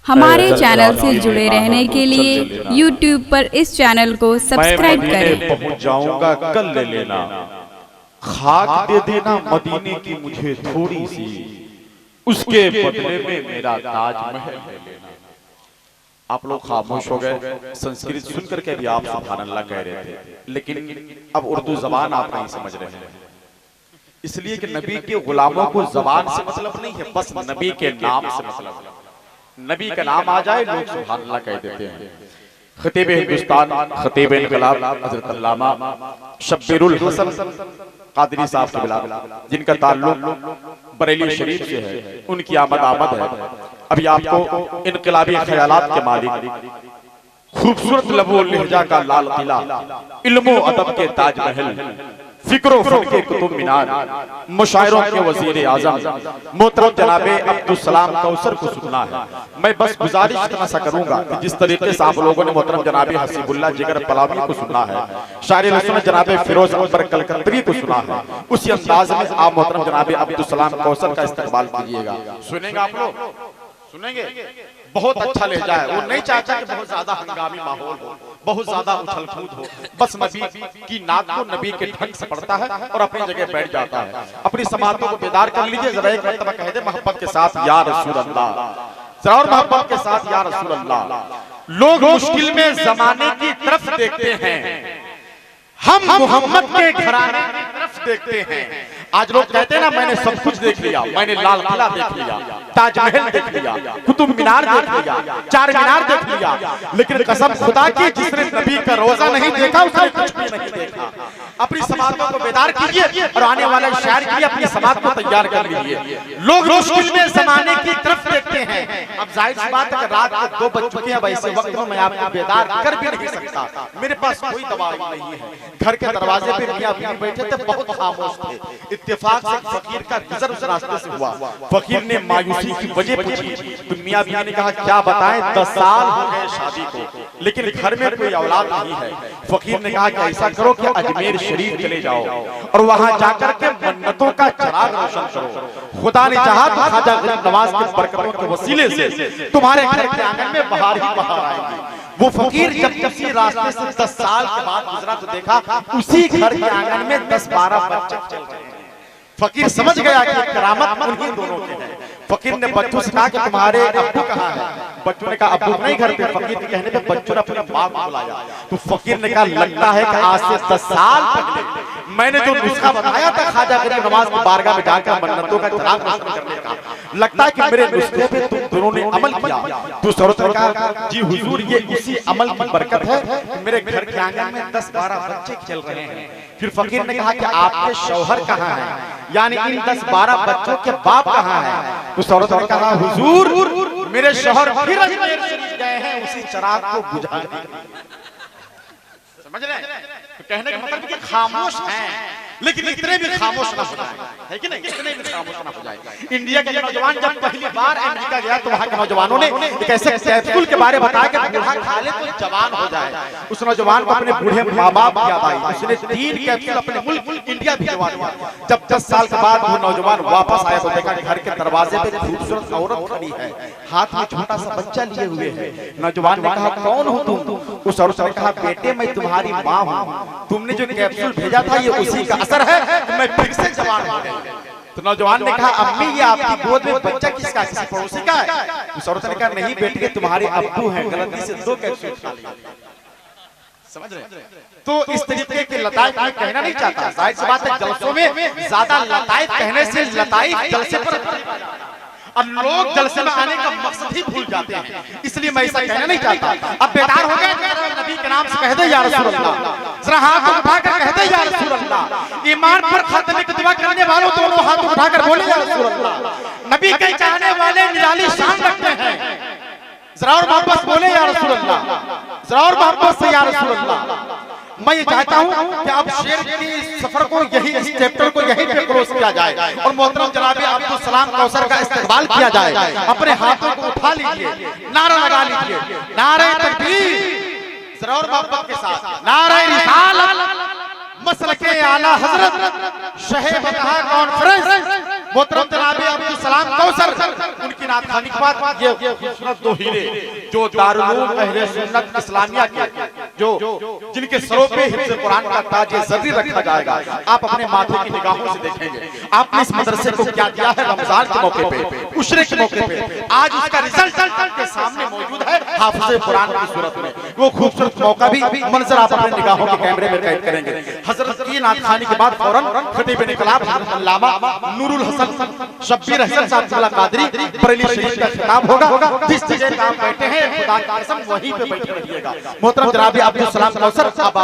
हमारे चैनल से जुड़े रहने के लिए YouTube पर इस चैनल को सब्सक्राइब करें। पहुंच जाऊंगा कल ले लेना, खाक दे देना मदीने की मुझे थोड़ी सी, उसके बदले में मेरा ताजमहल ले लेना। आप लोग खामोश हो गए, संस्कृत सुनकर के भी आप सुभान अल्लाह कह रहे थे, लेकिन अब उर्दू जबान आप नहीं समझ रहे हैं। इसलिए कि नबी के गुलामों को जबान से मतलब नहीं है, बस नबी के नाम से मतलब है। नबी का नाम आ जाए लोग सुभान अल्लाह कह देते हैं। खतीब हिंदुस्तान, खतीब इनकलाब हजरत अल्लामा शब्बीरुल हसन कादरी साहब से मिला, जिनका ताल्लुक बरेली शरीफ से है, उनकी आमद है। अभी आपको इनकलाबी ख्यालात के मालिक, खूबसूरत लबो लहजा का लाल किला, इल्मो अदब के ताजमहल, फिक्रो फन के कुतुब मीनार, मुशायरों के वजीर आजम मोहतरम जनाबे अब्दुल सलाम कौसर को सुनना है। मैं बस गुजारिश इतना सा करूंगा कि जिस तरीके से आप लोगों ने मोहतरम जनाबे हसीबुल्लाह जिगर पलावी को सुनना है, शायर सुन्नत जनाबे फिरोज अकबर कलकत्तवी को सुना है, उसी अंदाज में आप मोहतरम जनाबे अब्दुल सलाम कौसर का इस्तेमाल कीजिएगा। सुनेंगे आप लोग? सुनेंगे? बहुत अच्छा लहजा है। वो नहीं चाहता कि बहुत ज्यादा हंगामी माहौल हो, बहुत ज्यादा उछल कूद हो, बस नबी की नात को नबी के ढंग से पढ़ता है और अपनी जगह बैठ जाता है। अपनी समातों को बेदार कर लीजिए, जरा एक मर्तबा कह दे मोहब्बत के साथ या रसूल अल्लाह, जरा और मोहब्बत के साथ या रसूल अल्लाह। लोग मुश्किल में जमाने की तरफ देखते हैं, हम मोहम्मद के घराने की तरफ देखते हैं। आज लोग कहते हैं ना, मैंने सब कुछ देख लिया, मैंने लाल किला देख लिया, ताजमहल देख लिया, कुतुब मीनार देख लिया, चार मीनार देख लिया, लेकिन कसम खुदा की जिसने नबी का रोजा नहीं देखा उसने कुछ भी नहीं देखा। अपनी समातों को बेदार कीजिए और आने वाले शायर के लिए अपनी समात को तैयार कर लीजिए। लोग मुश्किल में जमाने की तरफ देखते हैं। अब जाहिर सी बात है, रात के 2 बज चुके हैं, वैसे वक्त में मैं आपको बेदार कर भी नहीं सकता, मेरे पास कोई दवाई नहीं है। घर के दरवाजे पे मियां बीवी बैठे थे, बहुत खामोश थे। इत्तेफाक से फकीर का गुजर उस रास्ते से हुआ। फकीर ने मायूसी की वजह पूछी तो मियां बीवी ने कहा क्या बताएं, 10 साल हो गए शादी को, लेकिन घर में कोई औलाद नहीं है। फकीर ने कहा कि ऐसा करो कि अजमेर शरीफ चले जाओ और वहां जाकर के मन्नतों का चिराग रोशन करो। खुदा ने चाहा तो ख्वाजा गरीब नवाज की बरकतों के वसीले से तुम्हारे घर के आंगन में बहार ही बहार आएगी। वो फकीर जब किसी रास्ते से 10 साल के बाद गुजरा तो देखा उसी घर के आंगन में 10-12 बच्चे चल रहे हैं। फकीर समझ गया कि करामत उन्हीं दोनों की है। फकीर ने बच्चों से कहा कि तुम्हारे अब्बू कहाँ है? बच्चों ने कहा अब्बू नहीं घर पे। फकीर के कहने पे बच्चों ने अपनी मां को बुलाया तो फकीर ने कहा लगता है कि आज से 10 साल पहले मैंने जो नुस्खा बताया था ख्वाजा गरीब नवाज की बारगाह में जाकर मन्नतों का चिराग रोशन करने का, लगता है कि मेरे नुस्खे पे तुम दोनों ने अमल किया। तो सरोत ने कहा जी हुजूर, ये उसी अमल की बरकत है कि मेरे घर के आंगन में 10-12 बच्चे खेल रहे हैं। फिर फकीर ने कहा कि आपके शौहर कहाँ हैं, यानी इन 10-12 बच्चों के बाप कहाँ हैं? तो सरोत ने कहा हुजूर, मेरे शौहर फिर अजमेर शरीफ गए हैं उसी चिराग को बुझाने के लिए। समझ रहे हैं? तो कहने का मतलब कि खामोश हैं, लेकिन इतने भी खामोश ना हो जाए, है कि नहीं? इतने भी खामोश ना हो जाए। इंडिया के नौजवान जब पहली बार अमेरिका गया तो वहां के नौजवानों ने एक ऐसे कैप्सूल के बारे में बताया कि बूढ़ा खा ले तो जवान हो जाए। उस नौजवान को अपने बूढ़े माँ बाप की याद आई, उसने 3 कैप्सूल अपने मुल्क इंडिया भिजवा दिया। जब 10 साल के बाद वो नौजवान वापस आया तो देखा घर के दरवाजे पे खूबसूरत औरत खड़ी है, हाथ में छोटा सा बच्चा लिए हुए है। नौजवान ने कहा कौन हो तुम? उस औरत ने कहा बेटे मैं तुम्हारी माँ हूँ, तुमने जो कैप्सूल भेजा था ये उसी का असर है, मैं फिर से जवान हो गया। तो नौजवान ने कहा अम्मी ये आपकी गोद में बच्चा किसका? किसी पड़ोसी का है? उस औरत ने कहा नहीं बेटे तुम्हारे अब्बू हैं, गलती से 2 कैप्सूल खा लिया। समझ रहे? तो इस तरीके के लताइफ मैं कहना नहीं चाहता। जाहिर सी बात है जलसों में ज्यादा लताइफ कहने से लताइफ जलसे पर और लोग जलसे में आने का मकसद ही भूल जाते हैं, इसलिए मैं ऐसा कहना नहीं चाहता। अब बेकार हो गए तो नबी के नाम से कह दे या रसूल अल्लाह, जरा हाथ उठाकर कह दे या रसूल अल्लाह। ईमान पर खातमे की दुआ करने वालों दोनों हाथ उठाकर बोले या रसूल अल्लाह। नबी के चाहने वाले निराली शान रखते हैं, जरा और मोहब्बत बोले या रसूल अल्लाह, जरा और मोहब्बत से या रसूल अल्लाह। मैं ये चाहता हूं कि अब शेर की सफर को यही, इस चैप्टर को यहीं पे क्लोज किया जाए और मोहतरम जनाबे अब्दुल सलाम कौसर का इस्तेमाल किया जाए। अपने हाथों को उठा लीजिए, नारा लगा लीजिए, नारे तकबीर, जरा और मोहब्बत के साथ नारे रिसालत, मसलके आला हजरत, शहे बतहा कॉन्फ्रेंस, मोहतरम जनाब अब्दुल सलाम कौसर उनकी नात खानी के बाद ये खूबसूरत दो हीरे जो दारुल उलूम अहले सुन्नत इस्लामिया के जो जिनके सरों पे हिफ्ज़ कुरान का ताज ज़र्री रखा जाएगा, आप अपने माथे की निगाहों से देखेंगे आपने इस मदरसे को क्या दिया है रमजान के मौके पे, उशरे के मौके पे। आज उसका रिजल्ट के सामने मौजूद है हाफिज़ कुरान की सूरत में। वो खूबसूरत मौका भी मंजर आप अपने निगाहों के कैमरे में कैद करेंगे। हजरत की नात खानी के बाद फौरन खतीब इनकलाब हजरत अल्लामा नूरुल हसन शब्बीर हसन साहब कादरी बरेली शरीफ का खिताब होगा। जिस जगह आप बैठे हैं खुदा की कसम वहीं पे बैठे रहिएगा। मोहतरम जनाब अब्दुल सलाम कौसर अब